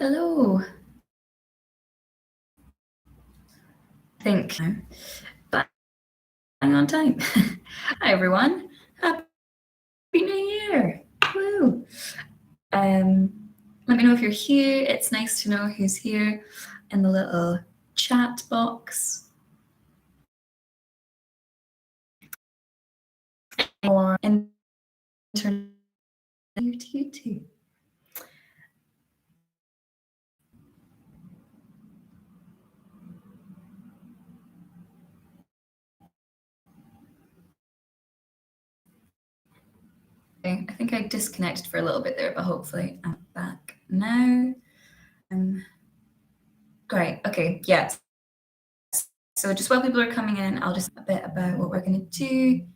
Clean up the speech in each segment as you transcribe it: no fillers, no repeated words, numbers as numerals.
Hello. Think bang on time. Hi everyone. Happy New Year. Woo. Let me know if you're here. It's nice to know who's here in the little chat box. Or internet you too. I think I disconnected for a little bit there, but hopefully I'm back now. Great. Okay. Yeah. So just while people are coming in, I'll just a bit about what we're going to do.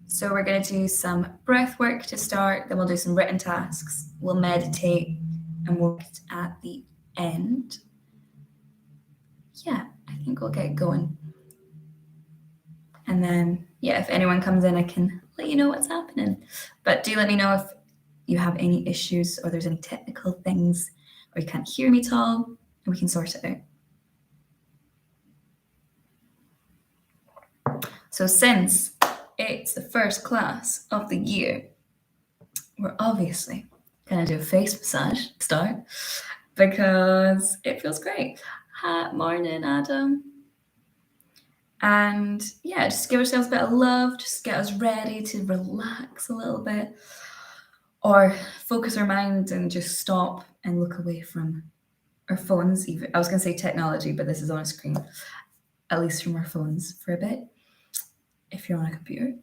So we're going to do some breath work to start, then we'll do some written tasks, we'll meditate, and we'll get at the end. Yeah, I think we'll get going. And then, yeah, if anyone comes in, I can let you know what's happening. But do let me know if you have any issues or there's any technical things or you can't hear me at all, and we can sort it out. So since it's the first class of the year, we're obviously going to do a face massage to start because it feels great. Hi, morning, Adam. And yeah, just give ourselves a bit of love, just get us ready to relax a little bit or focus our mind and just stop and look away from our phones. Even I was going to say technology, but this is on a screen, at least from our phones for a bit if you're on a computer.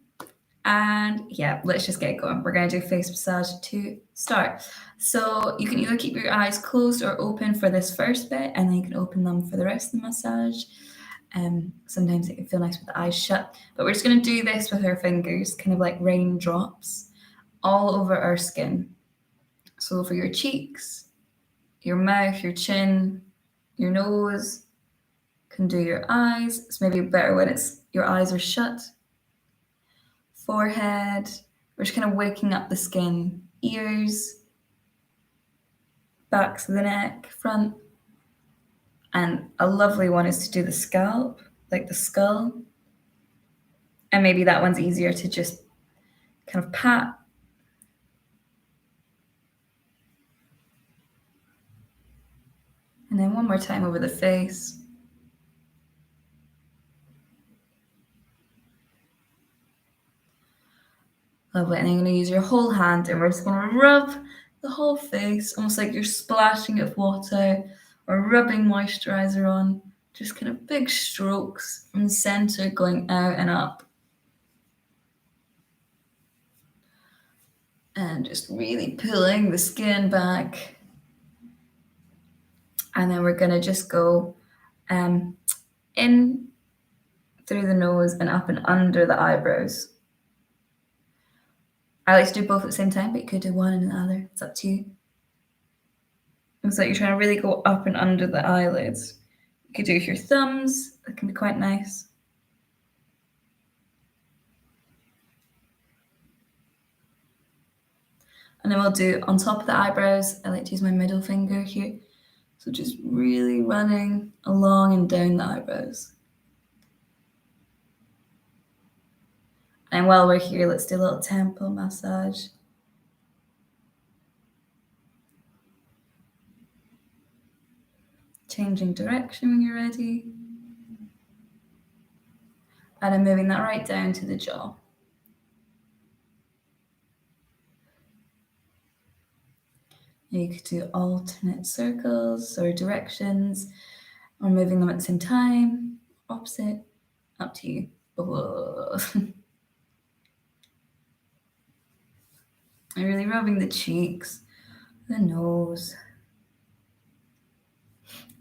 And yeah, let's just get going. We're going to do face massage to start. So you can either keep your eyes closed or open for this first bit, and then you can open them for the rest of the massage. Sometimes it can feel nice with the eyes shut, but we're just going to do this with our fingers, kind of like raindrops, all over our skin. So over your cheeks, your mouth, your chin, your nose, can do your eyes. It's maybe better when your eyes are shut. Forehead, we're just kind of waking up the skin, ears, backs of the neck, front. And a lovely one is to do the scalp, like the skull. And maybe that one's easier to just kind of pat. And then one more time over the face. Lovely. And then you're going to use your whole hand and we're just going to rub the whole face, almost like you're splashing it with water or rubbing moisturizer on. Just kind of big strokes from the center going out and up. And just really pulling the skin back. And then we're going to just go in through the nose and up and under the eyebrows. I like to do both at the same time, but you could do one and the other. It's up to you. It's like you're trying to really go up and under the eyelids. You could do with your thumbs. That can be quite nice. And then we'll do on top of the eyebrows. I like to use my middle finger here. So just really running along and down the eyebrows. And while we're here, let's do a little temple massage. Changing direction when you're ready. And I'm moving that right down to the jaw. You could do alternate circles or directions, or moving them at the same time, opposite, up to you. I'm really rubbing the cheeks, the nose.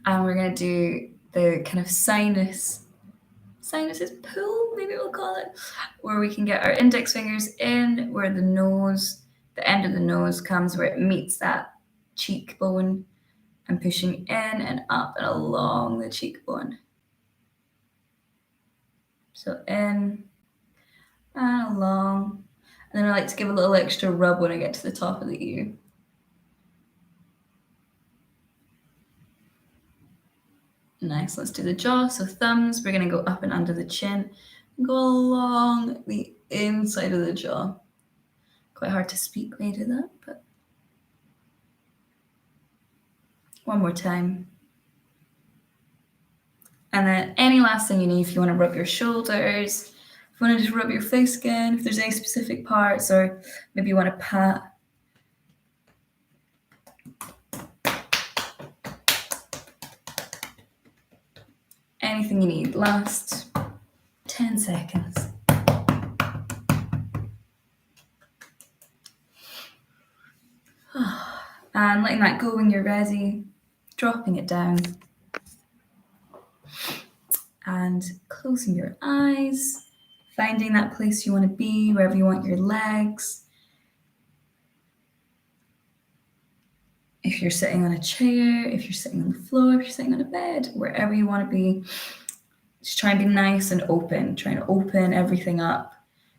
And we're going to do the kind of sinuses pull, maybe we'll call it, where we can get our index fingers in where the nose, the end of the nose comes where it meets that cheekbone, and pushing in and up and along the cheekbone. So in and along. And then I like to give a little extra rub when I get to the top of the ear. Nice. Let's do the jaw. So thumbs, we're going to go up and under the chin, go along the inside of the jaw. Quite hard to speak when you do that, but one more time. And then any last thing you need, if you want to rub your shoulders, if you want to just rub your face again, if there's any specific parts, or maybe you want to pat. Anything you need. Last 10 seconds. And letting that go when you're ready, dropping it down. And closing your eyes, finding that place you want to be, wherever you want your legs. If you're sitting on a chair, if you're sitting on the floor, if you're sitting on a bed, wherever you want to be, just try and be nice and open, trying to open everything up.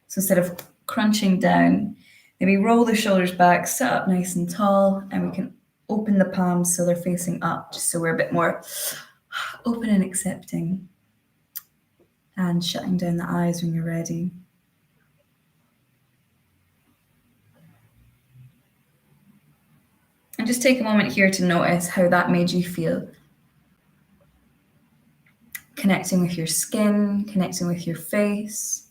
So instead of crunching down, maybe roll the shoulders back, sit up nice and tall, and we can open the palms so they're facing up, just so we're a bit more open and accepting. And shutting down the eyes when you're ready. And just take a moment here to notice how that made you feel. Connecting with your skin, connecting with your face,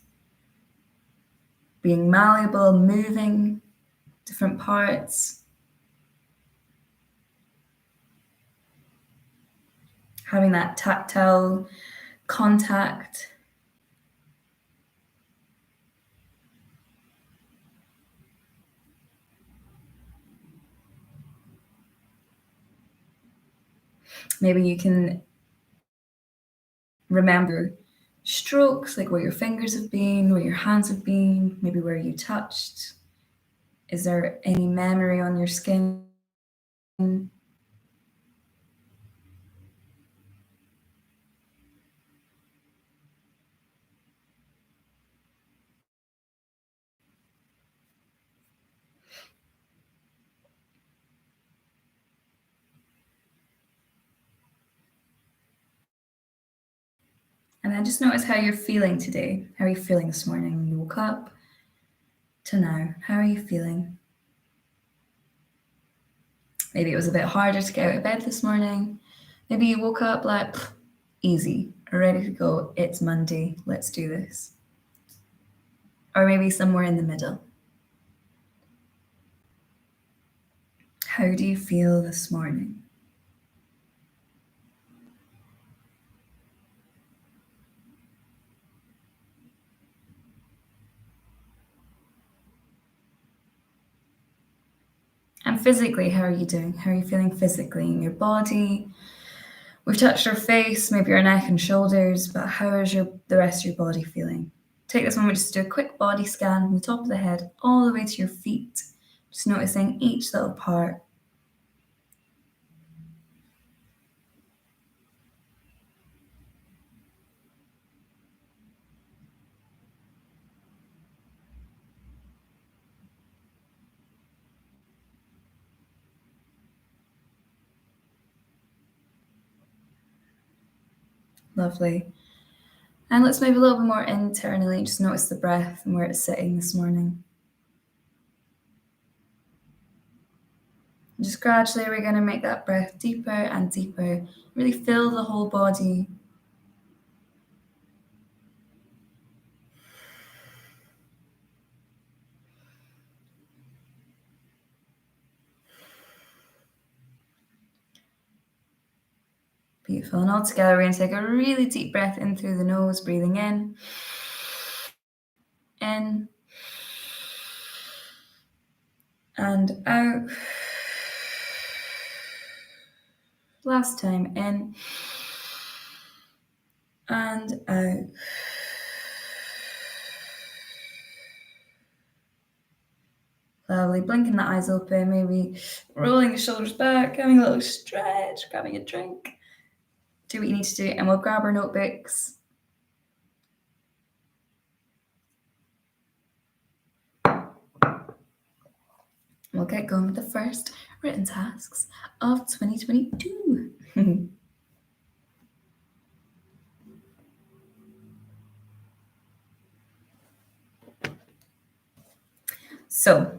being malleable, moving different parts, having that tactile contact. Maybe you can remember strokes, like where your fingers have been, where your hands have been, maybe where you touched. Is there any memory on your skin? And then just notice how you're feeling today. How are you feeling this morning when you woke up to now? How are you feeling? Maybe it was a bit harder to get out of bed this morning. Maybe you woke up like, easy, ready to go. It's Monday, let's do this. Or maybe somewhere in the middle. How do you feel this morning? And physically, how are you doing? How are you feeling physically in your body? We've touched our face, maybe your neck and shoulders, but how is the rest of your body feeling? Take this moment just to do a quick body scan from the top of the head all the way to your feet, just noticing each little part. Lovely. And let's move a little bit more internally, just notice the breath and where it's sitting this morning. Just gradually, we're going to make that breath deeper and deeper. Really fill the whole body. Beautiful. And all together, we're going to take a really deep breath in through the nose, breathing in. In. And out. Last time, in. And out. Lovely. Blinking the eyes open, maybe rolling the shoulders back, having a little stretch, grabbing a drink. Do what you need to do, and we'll grab our notebooks. We'll get going with the first written tasks of 2022. So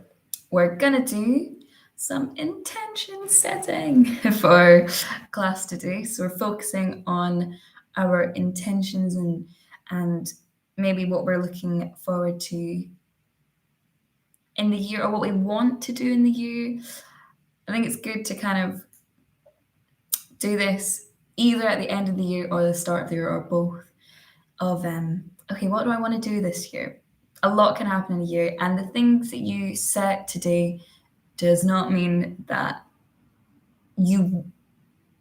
we're gonna do some intention setting for class today. So we're focusing on our intentions and maybe what we're looking forward to in the year or what we want to do in the year. I think it's good to kind of do this either at the end of the year or the start of the year or both of okay, what do I want to do this year? A lot can happen in a year, and the things that you set today does not mean that you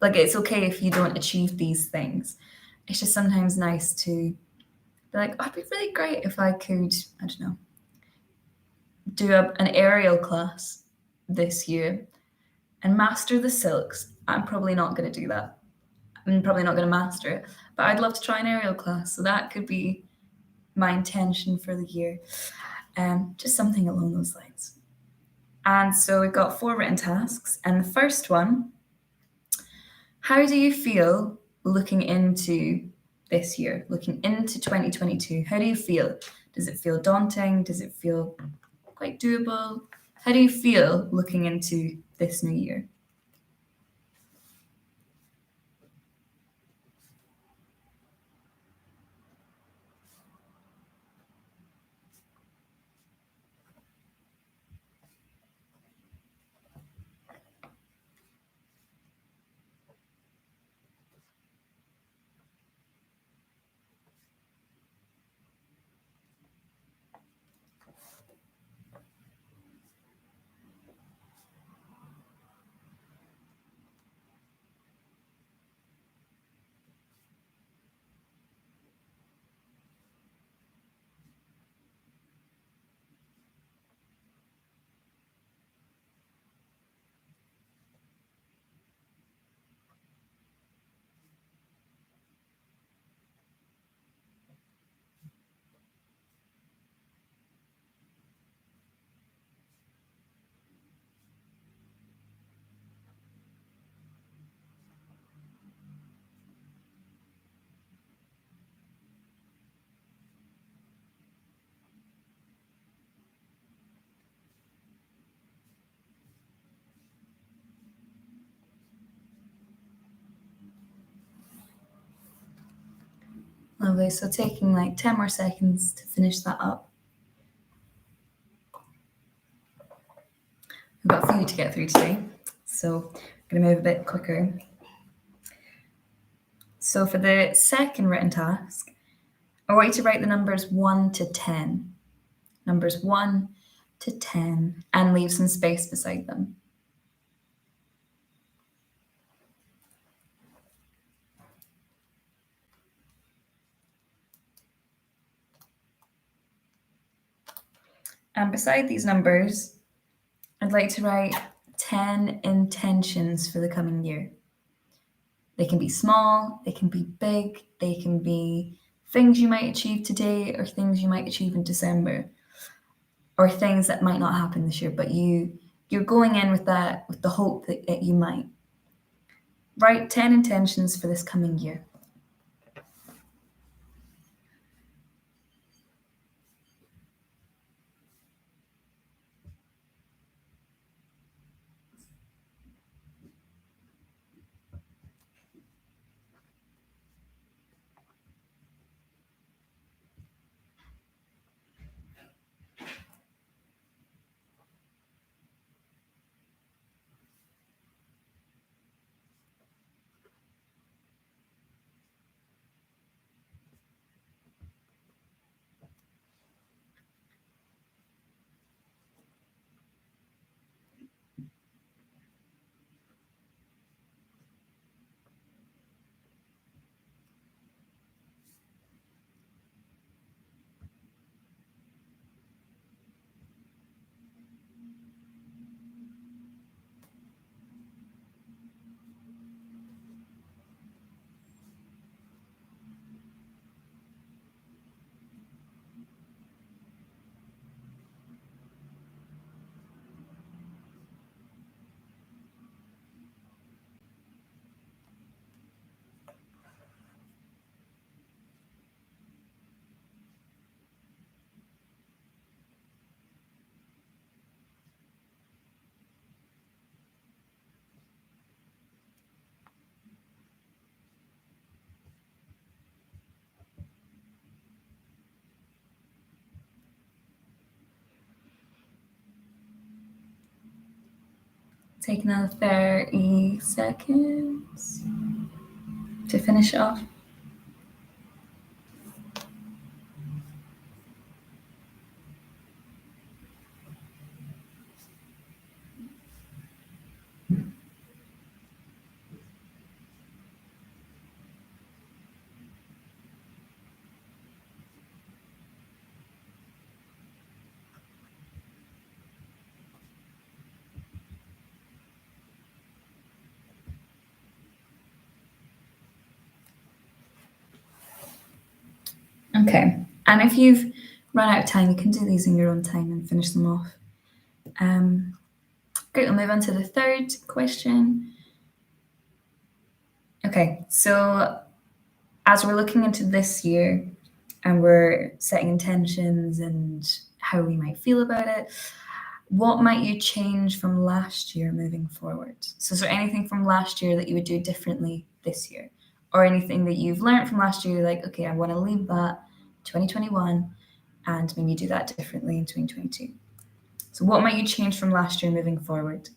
like it's okay if you don't achieve these things. It's just sometimes nice to be like, oh, it'd be really great if I could, I don't know, do an aerial class this year and master the silks. I'm probably not going to do that. I'm probably not going to master it, but I'd love to try an aerial class. So that could be my intention for the year. Just something along those lines. And so we've got 4 written tasks. And the first one, how do you feel looking into this year, looking into 2022? How do you feel? Does it feel daunting? Does it feel quite doable? How do you feel looking into this new year? Lovely. So taking like 10 more seconds to finish that up. We've got a few to get through today, so I'm going to move a bit quicker. So for the second written task, I want you to write the numbers 1 to 10. Numbers 1 to 10, and leave some space beside them. And beside these numbers, I'd like to write 10 intentions for the coming year. They can be small, they can be big, they can be things you might achieve today or things you might achieve in December, or things that might not happen this year, but you're going in with the hope that you might. Write 10 intentions for this coming year. take another 30 seconds to finish it off. Okay, and if you've run out of time, you can do these in your own time and finish them off. Great, we'll move on to the third question. Okay, so as we're looking into this year and we're setting intentions and how we might feel about it, what might you change from last year moving forward? So is there anything from last year that you would do differently this year? Or anything that you've learned from last year, like, okay, I want to leave that 2021 and maybe do that differently in 2022. So what might you change from last year moving forward?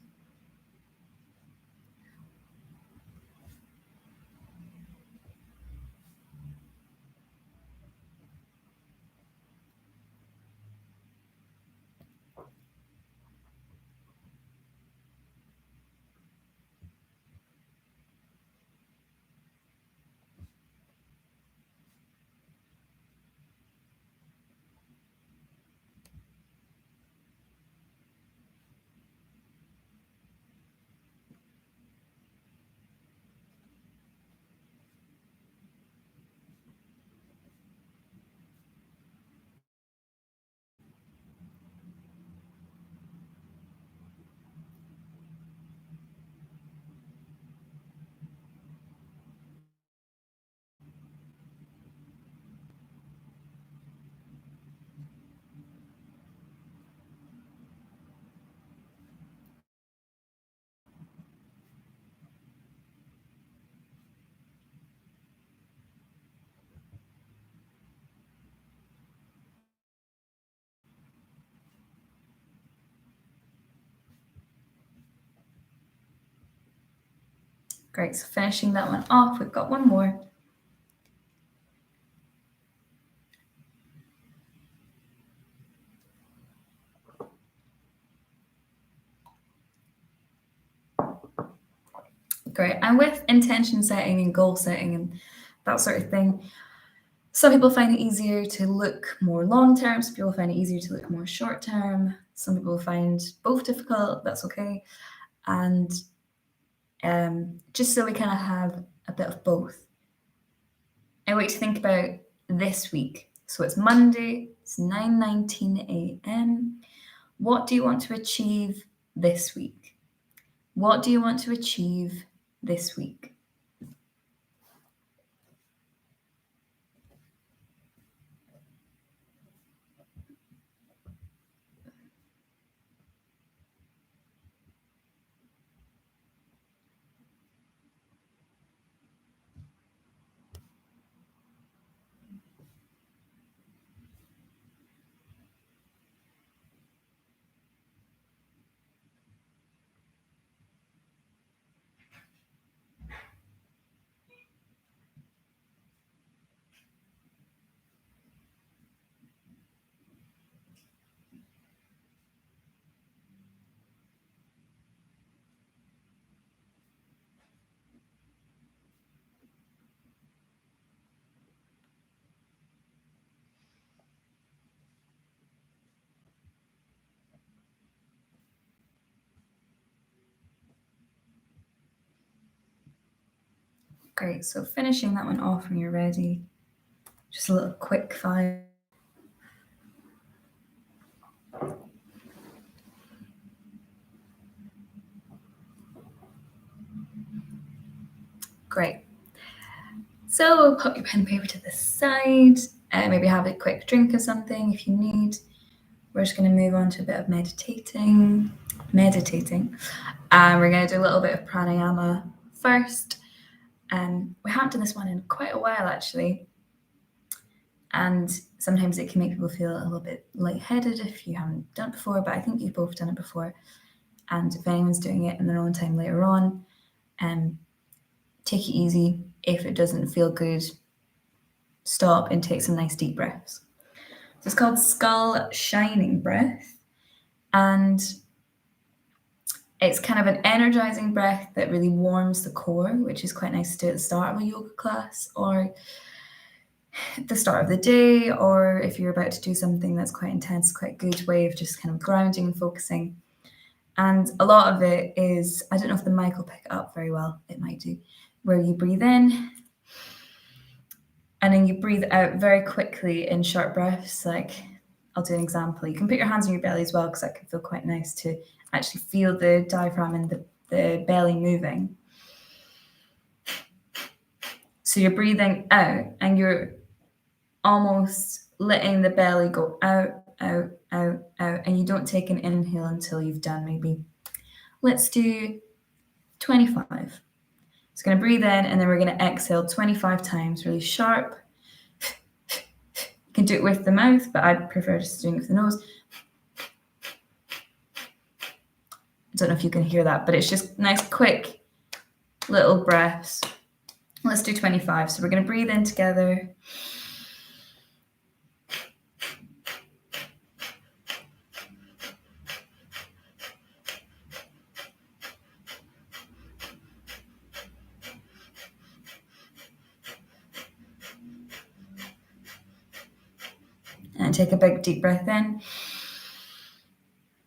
Great, so finishing that one off, we've got one more. Great, and with intention setting and goal setting and that sort of thing, some people find it easier to look more long term, some people find it easier to look more short term, some people find both difficult, that's okay. And just so we kind of have a bit of both, I want you to think about this week. So it's Monday, it's 9:19 a.m. What do you want to achieve this week? What do you want to achieve this week? Great, so finishing that one off when you're ready. Just a little quick fire. Great. So put your pen and paper to the side, and maybe have a quick drink of something if you need. We're just going to move on to a bit of meditating. We're going to do a little bit of pranayama first. We haven't done this one in quite a while, actually. And sometimes it can make people feel a little bit lightheaded if you haven't done it before, but I think you've both done it before. And if anyone's doing it in their own time later on, take it easy. If it doesn't feel good, stop and take some nice deep breaths. So it's called skull shining breath. And it's kind of an energizing breath that really warms the core, which is quite nice to do at the start of a yoga class or at the start of the day, or if you're about to do something that's quite intense, quite a good way of just kind of grounding and focusing. And a lot of it is, I don't know if the mic will pick it up very well, it might do, where you breathe in and then you breathe out very quickly in short breaths. Like, I'll do an example. You can put your hands on your belly as well, because that can feel quite nice to actually feel the diaphragm and the belly moving. So you're breathing out and you're almost letting the belly go out, out, out, out, and you don't take an inhale until you've done maybe, let's do 25. It's going to breathe in and then we're going to exhale 25 times, really sharp. You can do it with the mouth, but I prefer just doing it with the nose. I don't know if you can hear that, but it's just nice, quick little breaths. Let's do 25. So we're going to breathe in together. And take a big deep breath in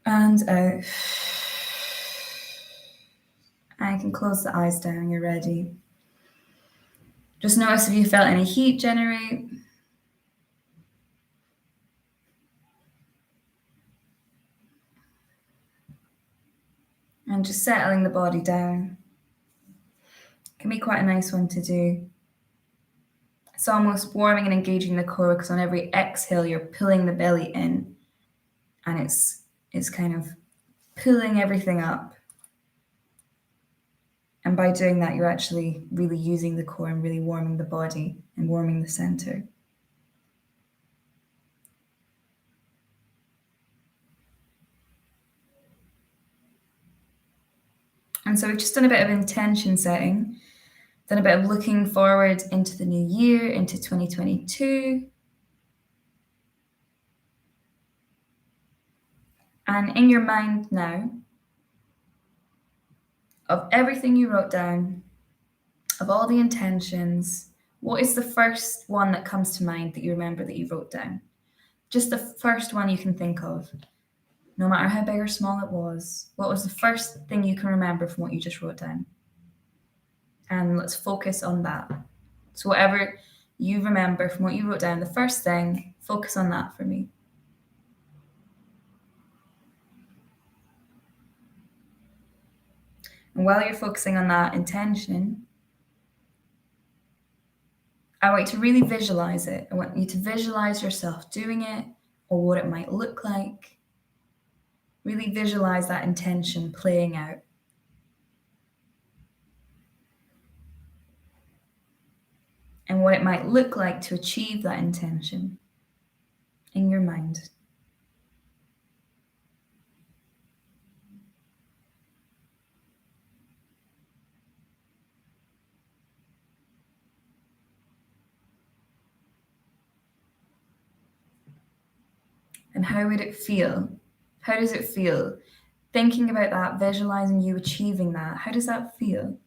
and out. And you can close the eyes down when you're ready. Just notice if you felt any heat generate. And just settling the body down. Can be quite a nice one to do. It's almost warming and engaging the core, because on every exhale you're pulling the belly in and it's kind of pulling everything up. And by doing that, you're actually really using the core and really warming the body and warming the center. And so we've just done a bit of intention setting, done a bit of looking forward into the new year, into 2022. And in your mind now, of everything you wrote down, of all the intentions, what is the first one that comes to mind that you remember that you wrote down? Just the first one you can think of, no matter how big or small it was. What was the first thing you can remember from what you just wrote down? And let's focus on that. So whatever you remember from what you wrote down, the first thing, focus on that for me. And while you're focusing on that intention, I want you to really visualize it. I want you to visualize yourself doing it, or what it might look like. Really visualize that intention playing out. And what it might look like to achieve that intention in your mind. And how would it feel? How does it feel? Thinking about that, visualizing you achieving that, how does that feel?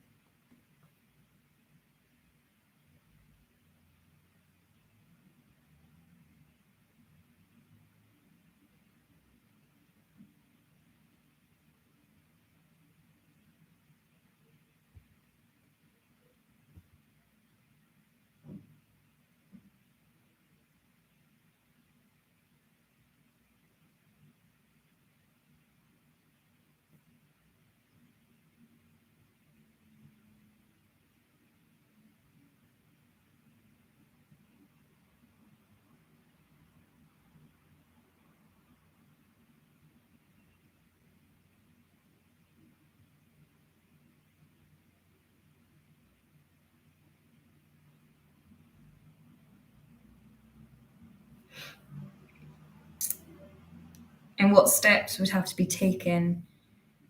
And what steps would have to be taken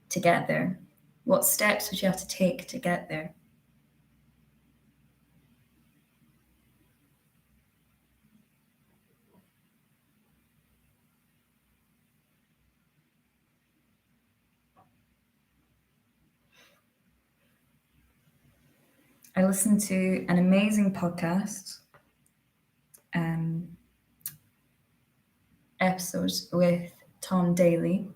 to get there? What steps would you have to take to get there? I listened to an amazing podcast episodes with Tom Daly.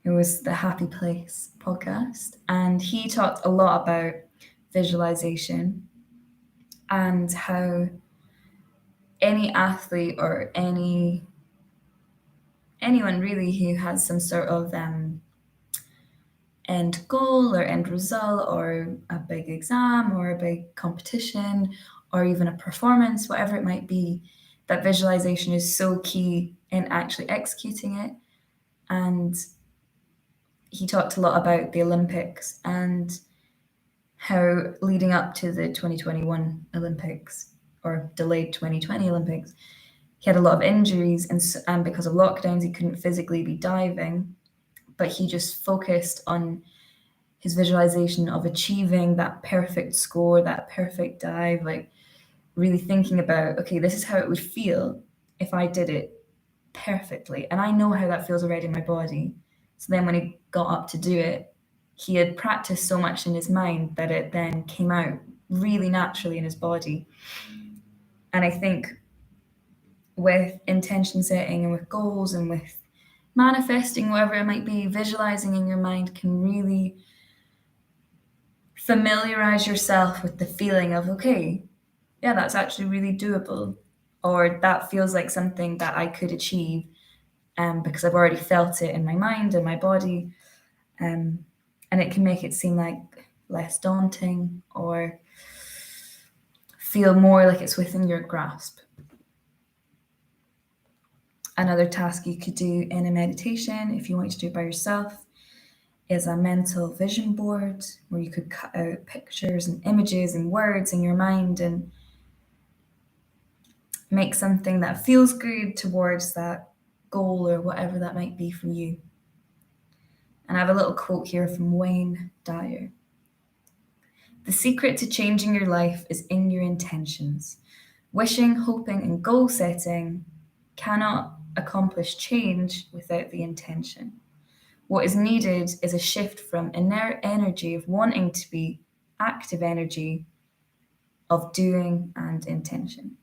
It was the Happy Place podcast, and he talked a lot about visualization and how any athlete or anyone really who has some sort of end goal or end result or a big exam or a big competition or even a performance, whatever it might be, that visualization is so key in actually executing it. And he talked a lot about the Olympics and how leading up to the 2021 Olympics or delayed 2020 Olympics, he had a lot of injuries, and because of lockdowns, he couldn't physically be diving, but he just focused on his visualization of achieving that perfect score, that perfect dive, like really thinking about, okay, this is how it would feel if I did it perfectly. And I know how that feels already in my body. So then when he got up to do it, he had practiced so much in his mind that it then came out really naturally in his body. And I think with intention setting and with goals and with manifesting, whatever it might be, visualizing in your mind can really familiarize yourself with the feeling of, okay, yeah, that's actually really doable, or that feels like something that I could achieve because I've already felt it in my mind and my body. And it can make it seem like less daunting or feel more like it's within your grasp. Another task you could do in a meditation, if you want to do it by yourself, is a mental vision board where you could cut out pictures and images and words in your mind and make something that feels good towards that goal or whatever that might be for you. And I have a little quote here from Wayne Dyer. The secret to changing your life is in your intentions. Wishing, hoping, and goal setting cannot accomplish change without the intention. What is needed is a shift from inert energy of wanting to be active energy of doing and intention.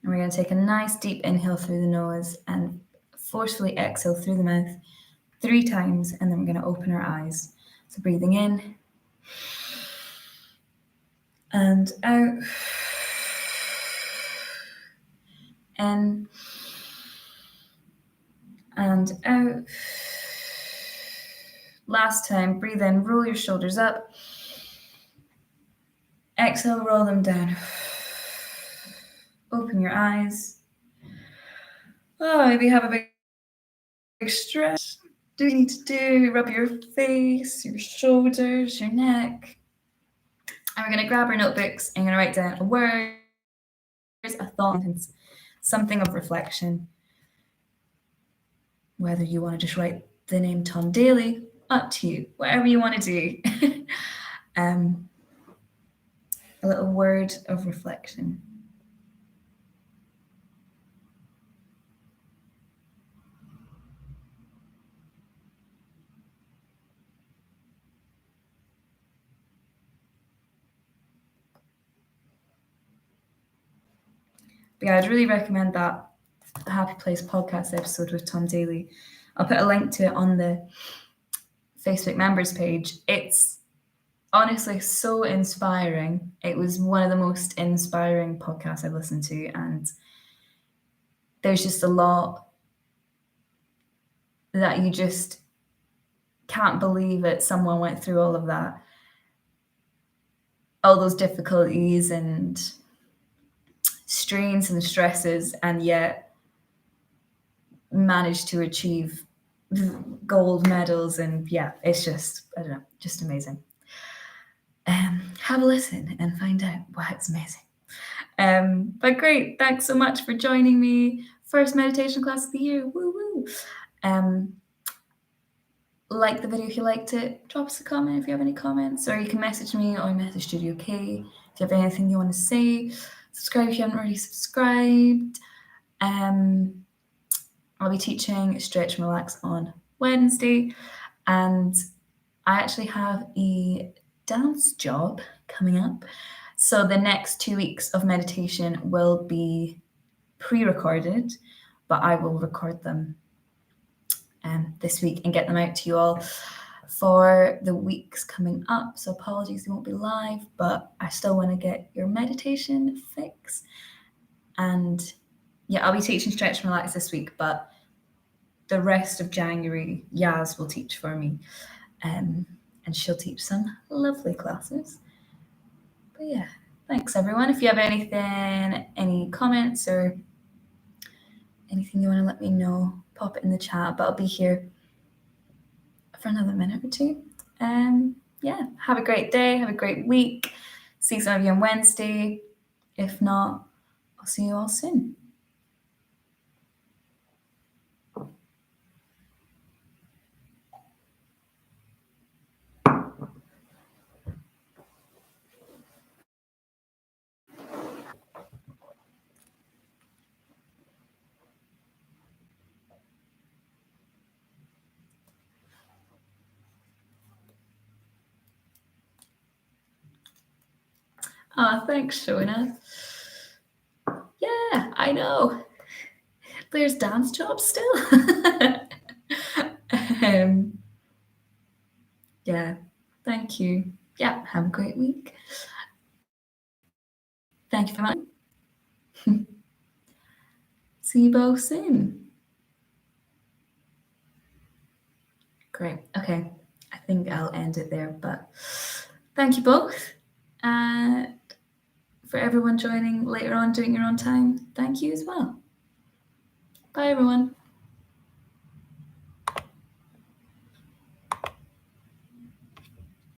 And we're going to take a nice deep inhale through the nose and forcefully exhale through the mouth 3 times, and then we're going to open our eyes. So breathing in and out. In and out. Last time, breathe in, roll your shoulders up. Exhale, roll them down. Open your eyes. Oh, maybe have a big stretch. Do you need to do? Rub your face, your shoulders, your neck. And we're going to grab our notebooks and going to write down a word, a thought, something of reflection. Whether you want to just write the name Tom Daly, up to you. Whatever you want to do. A little word of reflection. But yeah, I'd really recommend that Happy Place podcast episode with Tom Daly. I'll put a link to it on the Facebook members page. It's honestly so inspiring. It was one of the most inspiring podcasts I've listened to, and there's just a lot that you just can't believe that someone went through all of that, all those difficulties and strains and stresses, and yet managed to achieve gold medals. And yeah, it's just, I don't know, just amazing. have a listen and find out why it's amazing. But great, thanks so much for joining me. First meditation class of the year, woo woo. Like the video if you liked it, drop us a comment if you have any comments, or you can message me on Message Studio K if you have anything you want to say. Subscribe if you haven't already subscribed. I'll be teaching Stretch and Relax on Wednesday, and I actually have a dance job coming up. So the next 2 weeks of meditation will be pre-recorded, but I will record them this week and get them out to you all for the weeks coming up. So apologies, they won't be live, but I still want to get your meditation fix. And yeah, I'll be teaching Stretch and Relax this week, but the rest of January, Yaz will teach for me. And she'll teach some lovely classes. But yeah, thanks everyone. If you have anything, any comments or anything you want to let me know, pop it in the chat, but I'll be here for another minute or two. Yeah, have a great day, have a great week. See some of you on Wednesday. If not, I'll see you all soon. Oh, thanks, Shona. Yeah, I know. There's dance jobs still. Yeah, thank you. Yeah, have a great week. Thank you very much. See you both soon. Great. Okay, I think I'll end it there, but thank you both. And for everyone joining later on, doing your own time, thank you as well. Bye, everyone.